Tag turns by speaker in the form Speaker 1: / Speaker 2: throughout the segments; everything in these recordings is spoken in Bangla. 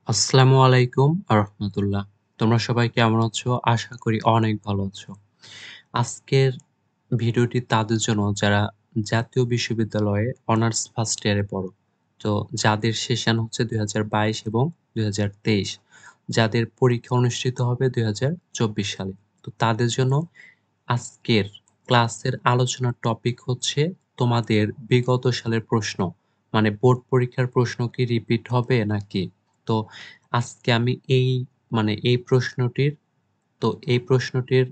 Speaker 1: আসসালামু আলাইকুম রাহমাতুল্লাহ। তোমরা সবাই কেমন আছো? আশা করি অনেক ভালো আছো। আজকের ভিডিওটি তাদের জন্য যারা জাতীয় বিশ্ববিদ্যালয়ে অনার্স ফার্স্ট ইয়ারে পড়ো। তো যাদের সেশন হচ্ছে ২০২২ এবং ২০২৩, যাদের পরীক্ষা অনুষ্ঠিত হবে ২০২৪ সালে। তো তাদের জন্য আজকের ক্লাসের আলোচনার টপিক হচ্ছে তোমাদের বিগত সালের প্রশ্ন। মানে বোর্ড পরীক্ষার প্রশ্ন কি রিপিট হবে নাকি? তো আজকে আমি এই প্রশ্নটির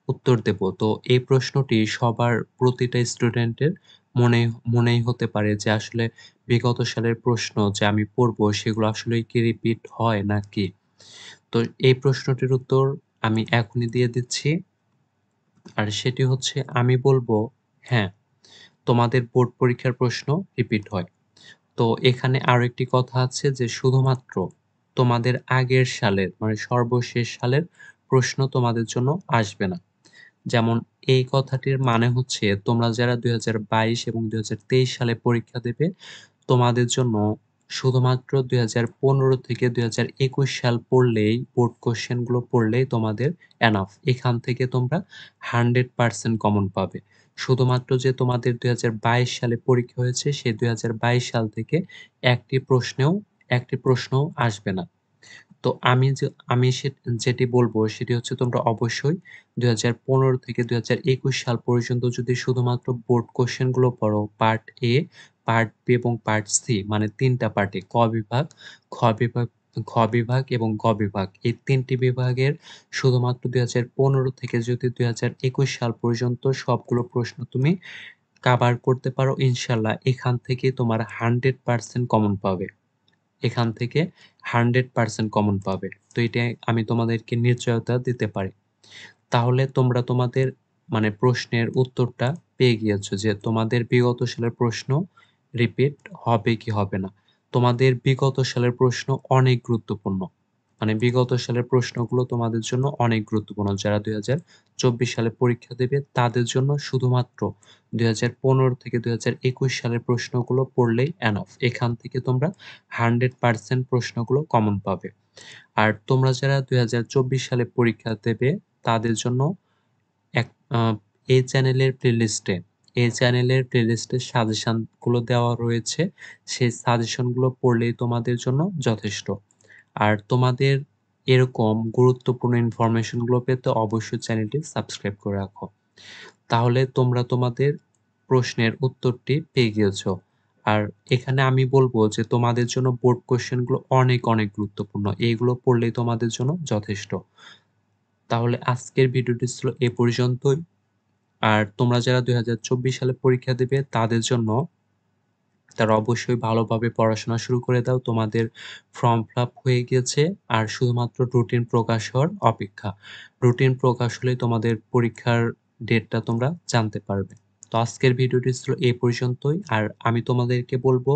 Speaker 1: উত্তর দেব। তো এই প্রশ্নটি সবার প্রতিটা স্টুডেন্টের মনে মনেই হতে পারে যে আসলে বিগত সালের প্রশ্ন যে আমি পড়বো সেগুলো আসলেই কি রিপিট হয় নাকি? তো এই প্রশ্নটির উত্তর আমি এখনই দিয়ে দিচ্ছি। আর সেটি হচ্ছে আমি বলবো হ্যাঁ, তোমাদের বোর্ড পরীক্ষার প্রশ্ন রিপিট হয়। তো এখানে আরো একটি কথা আছে যে শুধুমাত্র তোমাদের আগের সালের মানে সর্বশেষ সালের প্রশ্ন তোমাদের জন্য আসবে না। যেমন এই কথাটির মানে হচ্ছে তোমরা যারা ২০২২ এবং ২০২৩ সালে পরীক্ষা দেবে, তোমাদের জন্য শুধুমাত্র ২০১৫ থেকে ২০২১ সাল পড়লেই বোর্ড কোয়েশ্চেন গুলো পড়লেই তোমাদের এনাফ। এখান থেকে তোমরা 100% কমন পাবে। শুধুমাত্র যে তোমাদের ২০২২ সালে পরীক্ষা হয়েছে সেই ২০২২ সাল থেকে একটি প্রশ্নও আসবে না। তো আমি যেটি বলবো সেটি হচ্ছে তোমরা অবশ্যই ২০১৫ থেকে ২০২১ সাল পর্যন্ত যদি শুধুমাত্র বোর্ড কোয়েশ্চেন গুলো পড়ো পার্ট এ, পার্ট বি এবং পার্ট সি মানে ৩ টা পার্টে ক বিভাগ, খ বিভাগ খ বিভাগ এবং গ বিভাগ। এই ৩ টি বিভাগের শুধুমাত্র ২০১৫ থেকে যদি ২০২১ সাল পর্যন্ত সবগুলো প্রশ্ন তুমি কাভার করতে পারো ইনশাআল্লাহ এখান থেকেই তোমার 100% কমন পাবে। এখান থেকে 100% কমন পাবে। তো এটাই আমি তোমাদেরকে নিশ্চয়তা দিতে পারি। তাহলে তোমরা তোমাদের মানে প্রশ্নের উত্তরটা পেয়ে গিয়েছো যে তোমাদের বিগত সালের প্রশ্ন রিপিট হবে কি হবে না। তোমাদের বিগত সালের প্রশ্ন অনেক গুরুত্বপূর্ণ। মানে বিগত সালের প্রশ্নগুলো তোমাদের জন্য অনেক গুরুত্বপূর্ণ। যারা ২০২৪ সালে পরীক্ষা দেবে তাদের জন্য শুধুমাত্র ২০১৫ থেকে ২০২১ সালের প্রশ্নগুলো পড়লেই এনাফ। এখান থেকে তোমরা 100% প্রশ্নগুলো কমন পাবে। আর তোমরা যারা ২০২৪ সালে পরীক্ষা দেবে তাদের জন্য এক আ এই চ্যানেলের প্লেলিস্টে সাজেশন গুলো দেওয়া রয়েছে। সেই সাজেশন গুলো পড়লেই তোমাদের জন্য যথেষ্ট। আর তোমাদের এরকম গুরুত্বপূর্ণ ইনফরমেশন গুলো পেতে অবশ্যই চ্যানেলটি সাবস্ক্রাইব করে রাখো। তাহলে তোমরা তোমাদের প্রশ্নের উত্তরটি পেয়ে গিয়েছো। আর এখানে আমি বলব যে তোমাদের জন্য বোর্ড কোয়েশ্চেন গুলো অনেক গুরুত্বপূর্ণ। এইগুলো পড়লেই তোমাদের জন্য যথেষ্ট। তাহলে আজকের ভিডিওটি ছিল এ পর্যন্তই। আর তোমরা যারা ২০২৪ সালে পরীক্ষা দিবে তাদের জন্য তারা অবশ্যই ভালোভাবে পড়াশোনা শুরু করে দাও। তোমাদের ফর্ম ফিল আপ হয়ে গিয়েছে। আর শুধুমাত্র রুটিন প্রকাশ হওয়ার অপেক্ষা। রুটিন প্রকাশ হলেই তোমাদের পরীক্ষার ডেটটা তোমরা জানতে পারবে। তো আজকের ভিডিওটি ছিল এ পর্যন্তই। আর আমি তোমাদেরকে বলব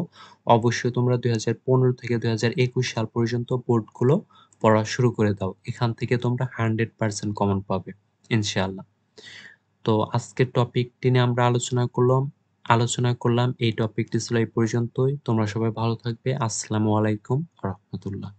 Speaker 1: অবশ্যই তোমরা ২০১৫ থেকে ২০২১ সাল পর্যন্ত বোর্ডগুলো পড়া শুরু করে দাও। এখান থেকে তোমরা 100% কমন পাবে ইনশাআল্লাহ। তো আজকের টপিকটি নিয়ে আমরা আলোচনা করলাম। এই টপিকটি ছিল এই পর্যন্তই। তোমরা সবাই ভালো থাকবে। আসসালামু আলাইকুম রাহমাতুল্লাহ।